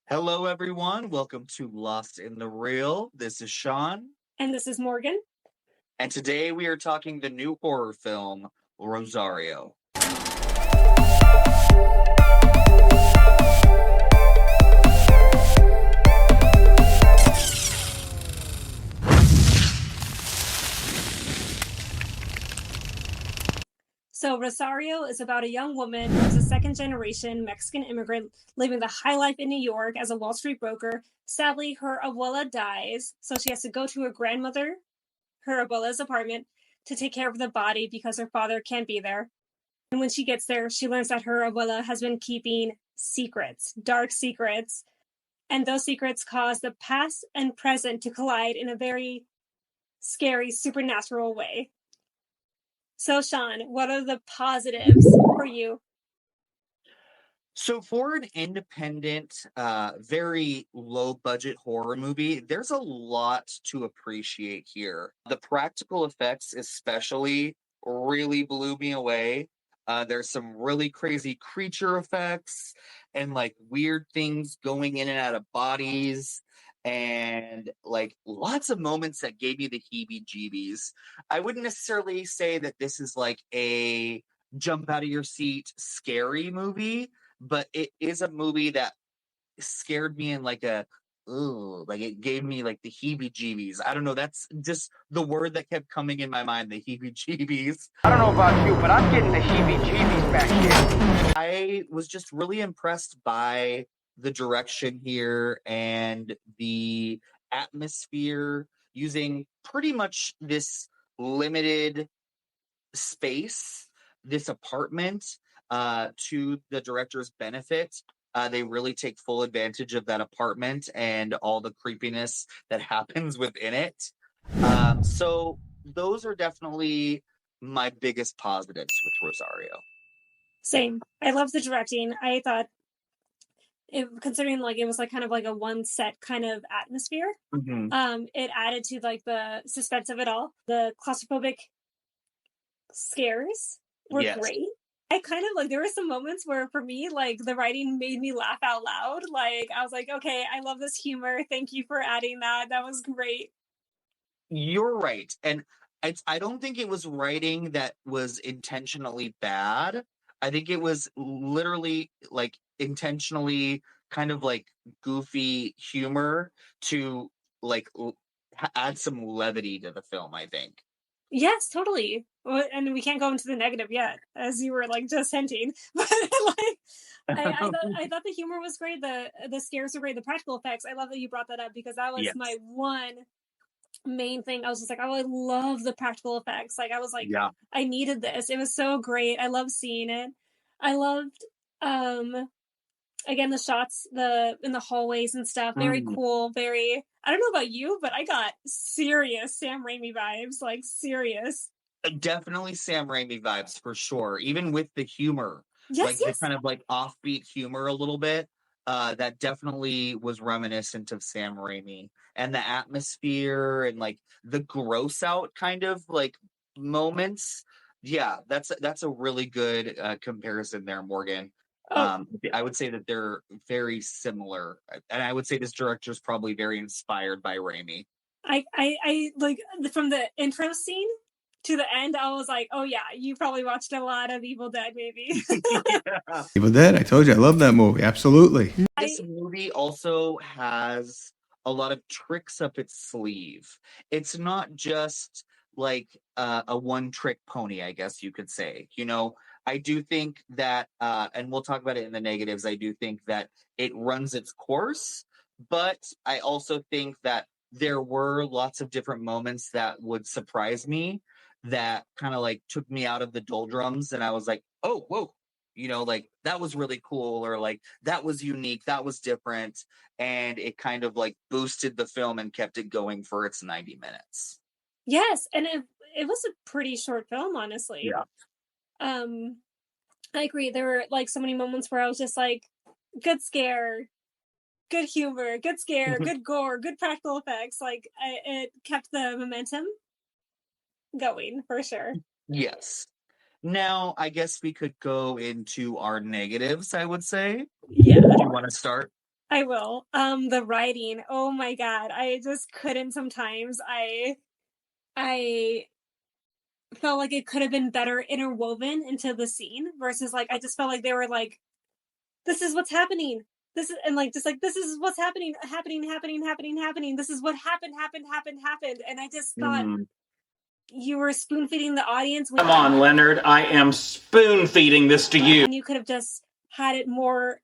Hello, everyone. Welcome to Lost in the Real. This is Shawn, And this is Morgan. and today we are talking the new horror film, Rosario. So, Rosario is about a young woman who's a second generation Mexican immigrant living the high life in New York as a Wall Street broker. Sadly, her abuela dies, so she has to go to her grandmother, her abuela's apartment, to take care of the body because her father can't be there. And when she gets there, she learns that her abuela has been keeping secrets, dark secrets, and those secrets cause the past and present to collide in a very scary, supernatural way. So, Shawn, what are the positives for you? So, for an independent, very low budget horror movie, there's a lot to appreciate here. The practical effects, especially, really blew me away. There's some really crazy creature effects and like weird things going in and out of bodies, and like lots of moments that gave me the heebie jeebies. I wouldn't necessarily say that this is like a jump out of your seat scary movie, but it is a movie that scared me in like a ooh, like it gave me like the heebie-jeebies. I don't know. That's just the word that kept coming in my mind, the heebie-jeebies. I don't know about you, but I'm getting the heebie-jeebies back here. I was just really impressed by the direction here and the atmosphere using pretty much this limited space, this apartment, to the director's benefit. They really take full advantage of that apartment and all the creepiness that happens within it. So those are definitely my biggest positives with Rosario. Same. I love the directing. I thought, considering like it was like kind of like a one set kind of atmosphere, Mm-hmm. it added to like the suspense of it all. The claustrophobic scares were Yes. great. I kind of like there were some moments where for me like the writing made me laugh out loud. Like I was like, okay, I love this humor. Thank you for adding that. That was great. You're right. And I don't think it was writing that was intentionally bad. I think it was literally like intentionally kind of like goofy humor to like add some levity to the film, I think. Yes, totally. And we can't go into the negative yet, as you were like just hinting. But like, I thought the humor was great. The scares were great. The practical effects. I love that you brought that up because that was my Yes. one main thing. I was just like, oh, I love the practical effects. Like, I was like, Yeah. I needed this. It was so great. I love seeing it. I loved, um, again the shots the in the hallways and stuff. Very Mm. cool. Very. I don't know about you, but I got serious Sam Raimi vibes. Like serious. Definitely Sam Raimi vibes for sure. Even with the humor, Yes, like the yes. kind of like offbeat humor a little bit, that definitely was reminiscent of Sam Raimi and the atmosphere and like the gross out kind of like moments. Yeah, that's a really good comparison there, Morgan. Oh, I would say that they're very similar, and I would say this director is probably very inspired by Raimi. I like from the intro scene to the end. I was like, oh yeah, you probably watched a lot of Evil Dead, maybe. Yeah. Evil Dead. I told you I love that movie. Absolutely. This movie also has a lot of tricks up its sleeve. It's not just like a one trick pony, I guess you could say. You know, I do think that, and we'll talk about it in the negatives, I do think that it runs its course, but I also think that there were lots of different moments that would surprise me that kind of like took me out of the doldrums, and I was like, oh, whoa, like that was really cool, or like that was unique, that was different, and it kind of like boosted the film and kept it going for its 90 minutes. Yes, and it was a pretty short film, honestly. Yeah. Um, I agree. There were like so many moments where I was just like, good scare, good humor, good scare, good gore, good practical effects. Like it kept the momentum going for sure. Yes. Now I guess we could go into our negatives, I would say. Yeah. Do you want to start? I will. The writing, oh my god, I just couldn't sometimes. I felt like it could have been better interwoven into the scene versus like I just felt like they were like, this is what's happening. This is and like just like this is what's happening. This is what happened. And I just thought Mm. you were spoon feeding the audience when Come on, Leonard. I am spoon feeding this to you. and you could have just had it more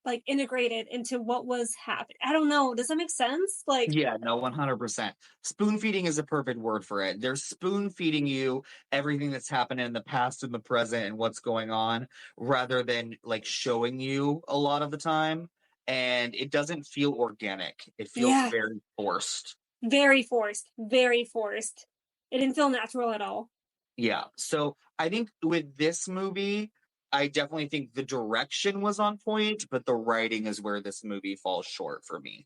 like integrated into what was happening. I don't know. Does that make sense? Like, Yeah, no, 100%. Spoon feeding is a perfect word for it. They're spoon feeding you everything that's happened in the past and the present and what's going on rather than like showing you a lot of the time. And it doesn't feel organic. It feels yeah, very forced. very forced, very forced. It didn't feel natural at all. Yeah. So I think with this movie, I definitely think the direction was on point, but the writing is where this movie falls short for me.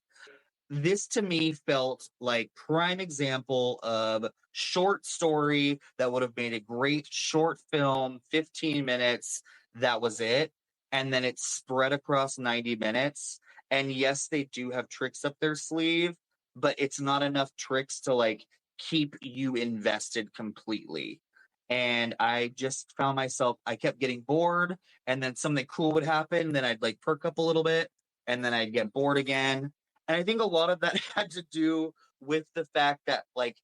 This to me felt like prime example of short story that would have made a great short film, 15 minutes, that was it. And then it's spread across 90 minutes. And yes, they do have tricks up their sleeve, but it's not enough tricks to like keep you invested completely. And I just found myself, I kept getting bored, and then something cool would happen, then I'd like perk up a little bit, and then I'd get bored again. And I think a lot of that had to do with the fact that, like,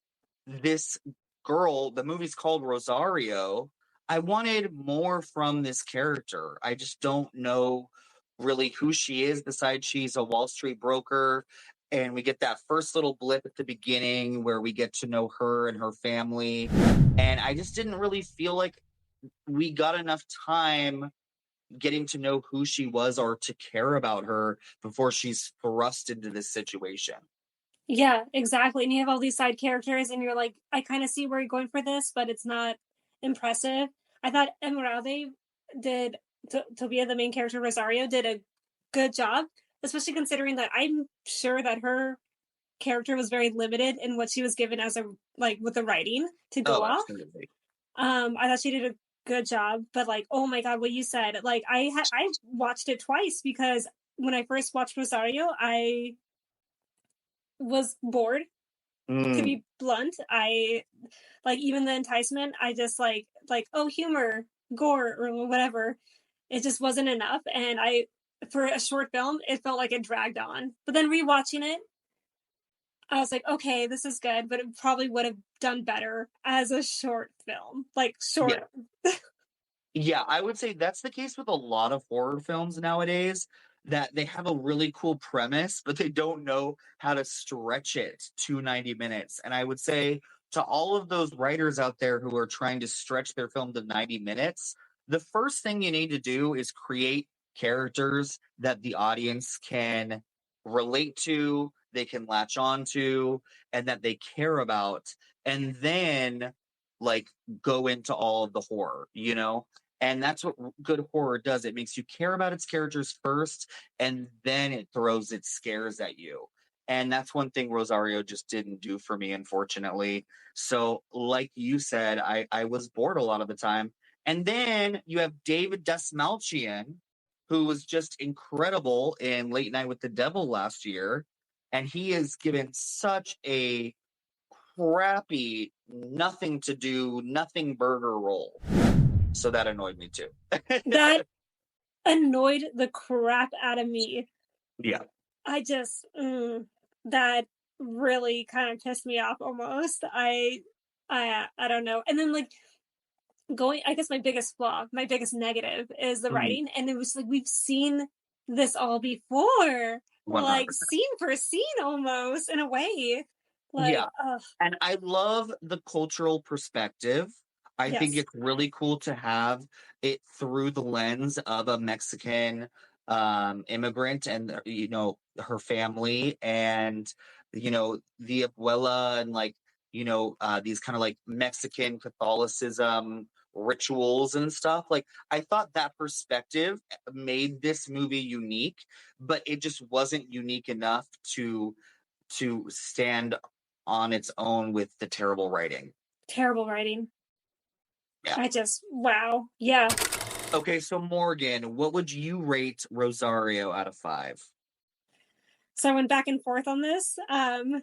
this girl, the movie's called Rosario. I wanted more from this character. I just don't know really who she is besides she's a Wall Street broker. And we get that first little blip at the beginning where we get to know her and her family. And I just didn't really feel like we got enough time getting to know who she was or to care about her before she's thrust into this situation. Yeah, exactly. And you have all these side characters, and you're like, I kind of see where you're going for this, but it's not impressive. I thought Emeralde did, Tobia, the main character, Rosario, did a good job, especially considering that I'm sure that her character was very limited in what she was given as a like with the writing to go Oh, off. absolutely. I thought she did a good job, but like, oh my god, what you said, like I watched it twice because when I first watched Rosario, I was bored. To Mm, be blunt, I like even the enticement. I just like oh humor, gore, or whatever. It just wasn't enough, and I for a short film, it felt like it dragged on. But then rewatching it, I was like, okay, this is good, but it probably would have done better as a short film, like yeah. short. Yeah, I would say that's the case with a lot of horror films nowadays, that they have a really cool premise, but they don't know how to stretch it to 90 minutes. And I would say to all of those writers out there who are trying to stretch their film to 90 minutes, the first thing you need to do is create characters that the audience can relate to, they can latch on to, and that they care about. And then like go into all of the horror, you know? And that's what good horror does. It makes you care about its characters first, and then it throws its scares at you. And that's one thing Rosario just didn't do for me, unfortunately. So, like you said, I was bored a lot of the time. And then you have David Desmalchian, who was just incredible in Late Night with the Devil last year. And he is given such a crappy, nothing to do, nothing burger role. So that annoyed me too. That annoyed the crap out of me. Yeah. I just that really kind of pissed me off almost. I don't know. And then like going I guess my biggest flaw, my biggest negative is the Mhm. writing, and it was like we've seen this all before. Like 100%. scene for scene almost in a way. Like Yeah. And I love the cultural perspective. I think yes. it's really cool to have it through the lens of a Mexican immigrant and you know her family and you know the abuela and like you know these kind of like Mexican Catholicism rituals and stuff. Like I thought that perspective made this movie unique, but it just wasn't unique enough to stand on its own with the terrible writing. Terrible writing. Yeah. I just wow. Yeah. Okay, so Morgan, what would you rate Rosario out of 5? So I went back and forth on this, and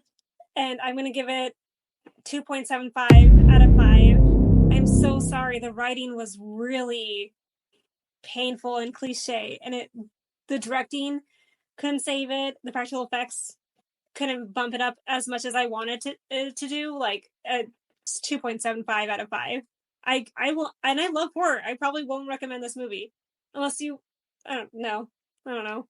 I'm going to give it 2.75 out of 5. I'm so sorry. The writing was really painful and cliche, and the directing couldn't save it. The practical effects couldn't bump it up as much as I wanted to do. Like, it's 2.75 out of 5. I will, and I love horror. I probably won't recommend this movie unless you. I don't know.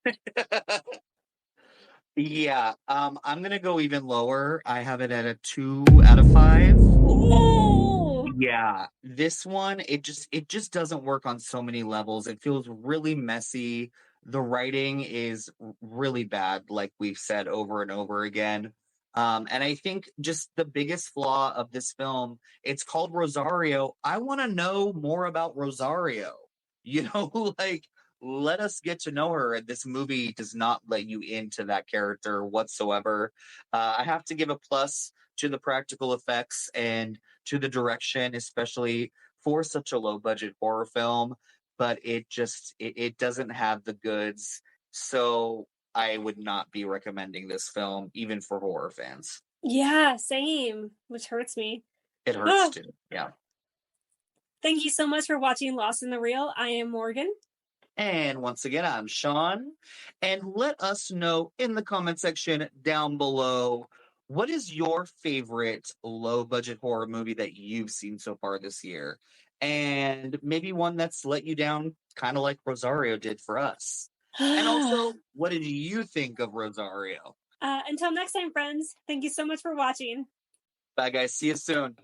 Yeah, I'm gonna go even lower. I have it at a 2 out of 5. Oh, Yeah, this one, it just doesn't work on so many levels. It feels really messy. The writing is really bad, like we've said over and over again. And I think just the biggest flaw of this film, it's called Rosario. I want to know more about Rosario. You know, like let us get to know her. And this movie does not let you into that character whatsoever. I have to give a plus to the practical effects and to the direction, especially for such a low budget horror film, but it doesn't have the goods. So I would not be recommending this film, even for horror fans. yeah, same, which hurts me. It hurts Oh, too. Yeah. thank you so much for watching Lost in the Reel. I am Morgan. And once again, I'm Shawn. And let us know in the comment section down below, what is your favorite low budget horror movie that you've seen so far this year? And maybe one that's let you down, kind of like Rosario did for us. And also, what did you think of Rosario? Until next time, friends, thank you so much for watching. Bye, guys. See you soon.